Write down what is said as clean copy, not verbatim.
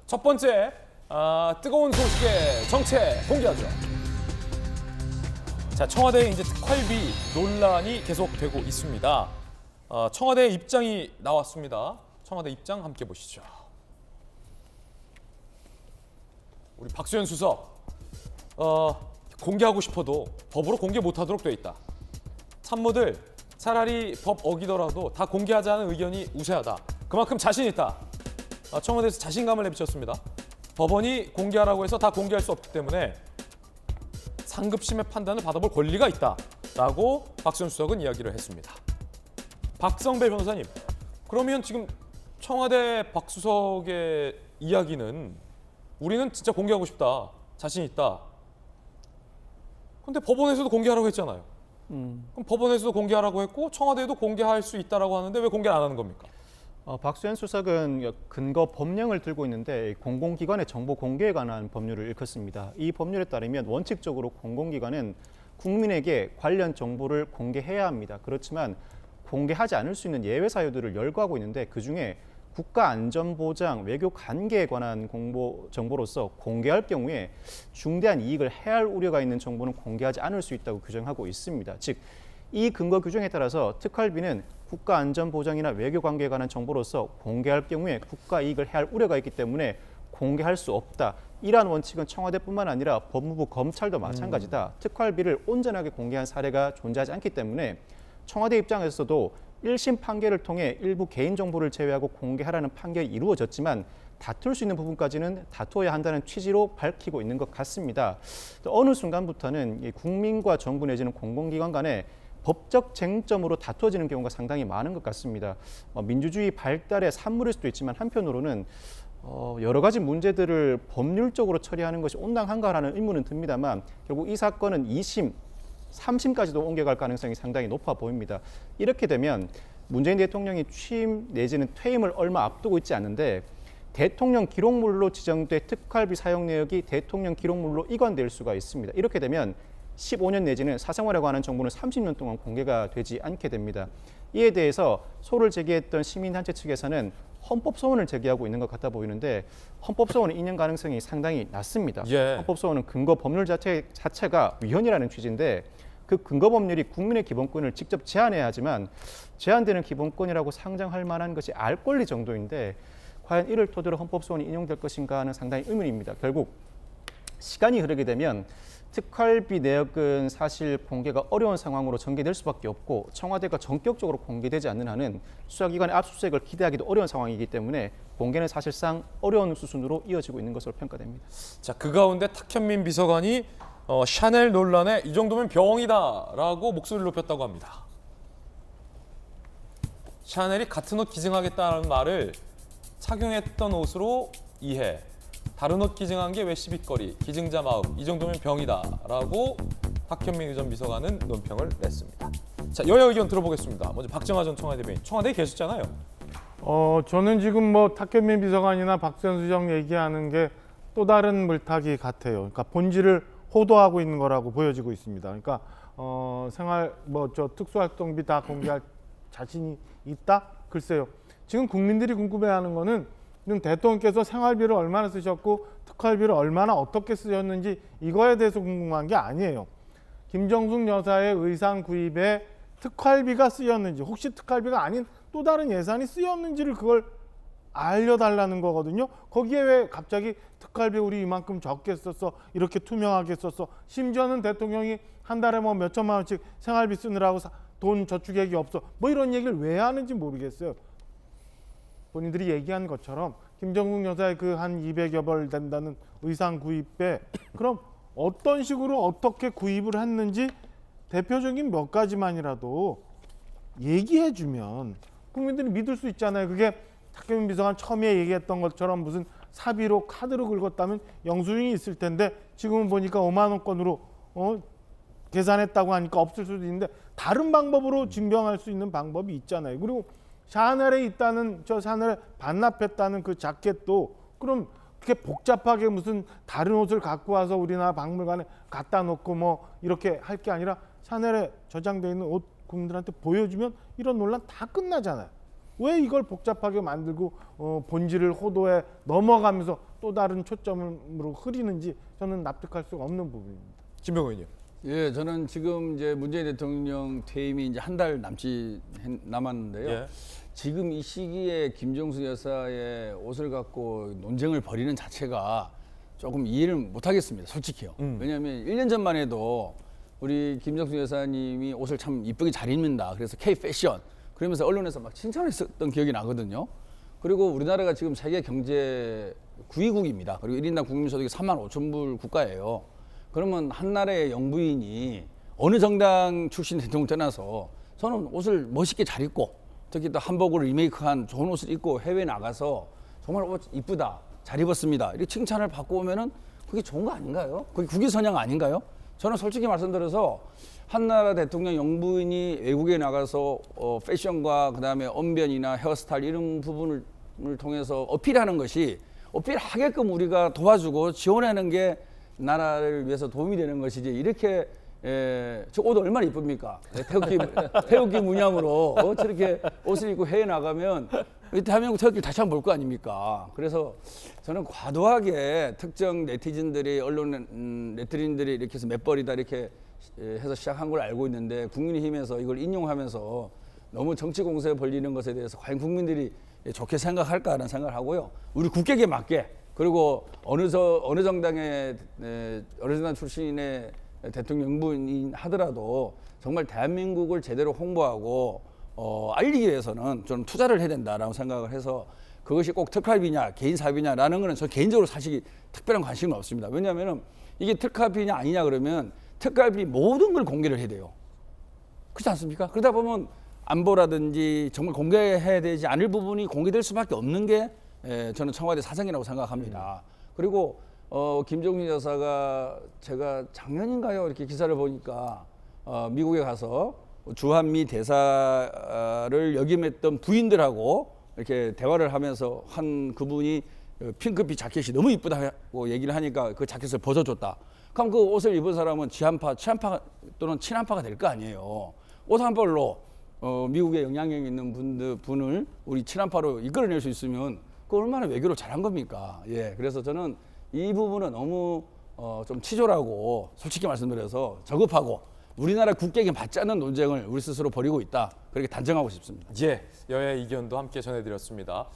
첫 번째 뜨거운 소식의 정체 공개하죠. 자, 청와대의 이제 특활비 논란이 계속되고 있습니다. 청와대 입장이 나왔습니다. 청와대 입장 함께 보시죠. 우리 박수현 수석 공개하고 싶어도 법으로 공개 못하도록 돼 있다. 참모들 차라리 법 어기더라도 다 공개하자는 의견이 우세하다. 그만큼 자신 있다. 청와대에서 자신감을 내비쳤습니다. 법원이 공개하라고 해서 다 공개할 수 없기 때문에 상급심의 판단을 받아볼 권리가 있다라고 박수현 수석은 이야기를 했습니다. 박성배 변호사님, 그러면 지금 청와대 박 수석의 이야기는 우리는 진짜 공개하고 싶다, 자신 있다. 근데 법원에서도 공개하라고 했잖아요. 그럼 법원에서도 공개하라고 했고 청와대에도 공개할 수 있다라고 하는데 왜 공개를 안 하는 겁니까? 박수현 수석은 근거 법령을 들고 있는데 공공기관의 정보 공개에 관한 법률을 읽었습니다. 이 법률에 따르면 원칙적으로 공공기관은 국민에게 관련 정보를 공개해야 합니다. 그렇지만 공개하지 않을 수 있는 예외 사유들을 열거하고 있는데 그중에 국가안전보장, 외교관계에 관한 정보로서 공개할 경우에 중대한 이익을 해할 우려가 있는 정보는 공개하지 않을 수 있다고 규정하고 있습니다. 즉, 이 근거 규정에 따라서 특활비는 국가안전보장이나 외교관계에 관한 정보로서 공개할 경우에 국가 이익을 해할 우려가 있기 때문에 공개할 수 없다. 이러한 원칙은 청와대뿐만 아니라 법무부, 검찰도 마찬가지다. 특활비를 온전하게 공개한 사례가 존재하지 않기 때문에 청와대 입장에서도 1심 판결을 통해 일부 개인정보를 제외하고 공개하라는 판결이 이루어졌지만 다툴 수 있는 부분까지는 다투어야 한다는 취지로 밝히고 있는 것 같습니다. 어느 순간부터는 국민과 정부 내지는 공공기관 간에 법적 쟁점으로 다투어지는 경우가 상당히 많은 것 같습니다. 민주주의 발달의 산물일 수도 있지만 한편으로는 여러 가지 문제들을 법률적으로 처리하는 것이 온당한가라는 의문은 듭니다만 결국 이 사건은 2심, 3심까지도 옮겨갈 가능성이 상당히 높아 보입니다. 이렇게 되면 문재인 대통령이 취임 내지는 퇴임을 얼마 앞두고 있지 않은데 대통령 기록물로 지정돼 특활비 사용 내역이 대통령 기록물로 이관될 수가 있습니다. 이렇게 되면 15년 내지는 사생활에 관한 정보는 30년 동안 공개가 되지 않게 됩니다. 이에 대해서 소를 제기했던 시민단체 측에서는 헌법소원을 제기하고 있는 것 같아 보이는데 헌법소원을 인용 가능성이 상당히 낮습니다. 헌법소원은 근거 법률 자체가 위헌이라는 취지인데 그 근거 법률이 국민의 기본권을 직접 제한해야 하지만 제한되는 기본권이라고 상정할 만한 것이 알 권리 정도인데 과연 이를 토대로 헌법소원이 인용될 것인가 하는 상당히 의문입니다. 결국 시간이 흐르게 되면 특활비 내역은 사실 공개가 어려운 상황으로 전개될 수밖에 없고 청와대가 전격적으로 공개되지 않는 한은 수사기관의 압수수색을 기대하기도 어려운 상황이기 때문에 공개는 사실상 어려운 수순으로 이어지고 있는 것으로 평가됩니다. 자, 그 가운데 탁현민 비서관이 샤넬 논란에 이 정도면 병이다라고 목소리를 높였다고 합니다. 샤넬이 같은 옷 기증하겠다는 말을 착용했던 옷으로 이해. 다른 옷 기증한 게 왜 시비거리, 기증자 마음, 이 정도면 병이다라고 탁현민 전 비서관은 논평을 냈습니다. 자, 여야 의견 들어보겠습니다. 먼저 박정하 전 청와대 대변인, 청와대에 계셨잖아요. 저는 지금 탁현민 비서관이나 박수현 수석 얘기하는 게 또 다른 물타기 같아요. 그러니까 본질을 호도하고 있는 거라고 보여지고 있습니다. 그러니까 생활 특수활동비 다 공개할 자신이 있다? 글쎄요. 지금 국민들이 궁금해하는 거는 대통령께서 생활비를 얼마나 쓰셨고 특활비를 얼마나 어떻게 쓰셨는지 이거에 대해서 궁금한 게 아니에요. 김정숙 여사의 의상 구입에 특활비가 쓰였는지 혹시 특활비가 아닌 또 다른 예산이 쓰였는지를 그걸 알려달라는 거거든요. 거기에 왜 갑자기 특활비 우리 이만큼 적게 썼어, 이렇게 투명하게 썼어, 심지어는 대통령이 한 달에 몇 천만 원씩 생활비 쓰느라고 돈 저축액이 없어, 이런 얘기를 왜 하는지 모르겠어요. 본인들이 얘기한 것처럼 김정숙 여사의 그 한 200여 벌 된다는 의상 구입에 그럼 어떤 식으로 어떻게 구입을 했는지 대표적인 몇 가지만이라도 얘기해주면 국민들이 믿을 수 있잖아요. 그게 탁현민 비서관 처음에 얘기했던 것처럼 무슨 사비로 카드로 긁었다면 영수증이 있을 텐데 지금은 보니까 5만 원권으로 계산했다고 하니까 없을 수도 있는데 다른 방법으로 증명할 수 있는 방법이 있잖아요. 그리고 샤넬에 있다는 샤넬에 반납했다는 그 자켓도 그럼 그렇게 복잡하게 무슨 다른 옷을 갖고 와서 우리나라 박물관에 갖다 놓고 이렇게 할 게 아니라 샤넬에 저장되어 있는 옷 국민들한테 보여주면 이런 논란 다 끝나잖아요. 왜 이걸 복잡하게 만들고 본질을 호도에 넘어가면서 또 다른 초점으로 흐리는지 저는 납득할 수가 없는 부분입니다. 김병호 의원님. 예, 저는 지금 이제 문재인 대통령 퇴임이 이제 한 달 남았는데요. 예. 지금 이 시기에 김정수 여사의 옷을 갖고 논쟁을 벌이는 자체가 조금 이해를 못 하겠습니다. 솔직히요. 왜냐하면 1년 전만 해도 우리 김정수 여사님이 옷을 참 이쁘게 잘 입는다. 그래서 K 패션 그러면서 언론에서 막 칭찬했었던 기억이 나거든요. 그리고 우리나라가 지금 세계 경제 9위국입니다. 그리고 1인당 국민소득이 35,000불 국가예요. 그러면 한 나라의 영부인이 어느 정당 출신 대통령 떠나서 저는 옷을 멋있게 잘 입고 특히 또 한복으로 리메이크한 좋은 옷을 입고 해외 나가서 정말 옷 이쁘다, 잘 입었습니다. 이렇게 칭찬을 받고 오면은 그게 좋은 거 아닌가요? 그게 국위선양 아닌가요? 저는 솔직히 말씀드려서 한 나라 대통령 영부인이 외국에 나가서 패션과 그다음에 언변이나 헤어스타일 이런 부분을 통해서 어필하는 것이 어필하게끔 우리가 도와주고 지원하는 게 나라를 위해서 도움이 되는 것이지 이렇게 저 옷 얼마나 이쁩니까? 태극기 문양으로 저렇게 옷을 입고 해외 나가면 대한민국 태극기를 다시 한번 볼 거 아닙니까? 그래서 저는 과도하게 특정 네티즌들이 언론 네티즌들이 이렇게 해서 맷벌이다 이렇게 해서 시작한 걸 알고 있는데 국민의힘에서 이걸 인용하면서 너무 정치 공세에 벌리는 것에 대해서 과연 국민들이 좋게 생각할까라는 생각을 하고요. 우리 국격에 맞게 그리고 어느 정당의 어느 정당 출신의 대통령 영부인 하더라도 정말 대한민국을 제대로 홍보하고 알리기 위해서는 좀 투자를 해야 된다라고 생각을 해서 그것이 꼭 특활비냐 개인 사비냐라는 거는 저 개인적으로 사실 특별한 관심은 없습니다. 왜냐하면 이게 특활비냐 아니냐 그러면 특활비 모든 걸 공개를 해야 돼요. 그렇지 않습니까? 그러다 보면 안보라든지 정말 공개해야 되지 않을 부분이 공개될 수밖에 없는 게 저는 청와대 사정이라고 생각합니다. 그리고 김정민 여사가 제가 작년인가요? 이렇게 기사를 보니까 미국에 가서 주한미 대사를 역임했던 부인들하고 이렇게 대화를 하면서 한 그분이 핑크빛 자켓이 너무 이쁘다고 얘기를 하니까 그 자켓을 벗어줬다. 그럼 그 옷을 입은 사람은 지한파, 치한파 또는 친한파가 될 거 아니에요. 옷 한 벌로 미국에 영향력 있는 분을 우리 친한파로 이끌어낼 수 있으면 그 얼마나 외교를 잘한 겁니까? 예, 그래서 저는 이 부분은 너무 좀 치졸하고 솔직히 말씀드려서 저급하고 우리나라 국격에 맞지 않는 논쟁을 우리 스스로 벌이고 있다. 그렇게 단정하고 싶습니다. 예, 여야 의견도 함께 전해드렸습니다.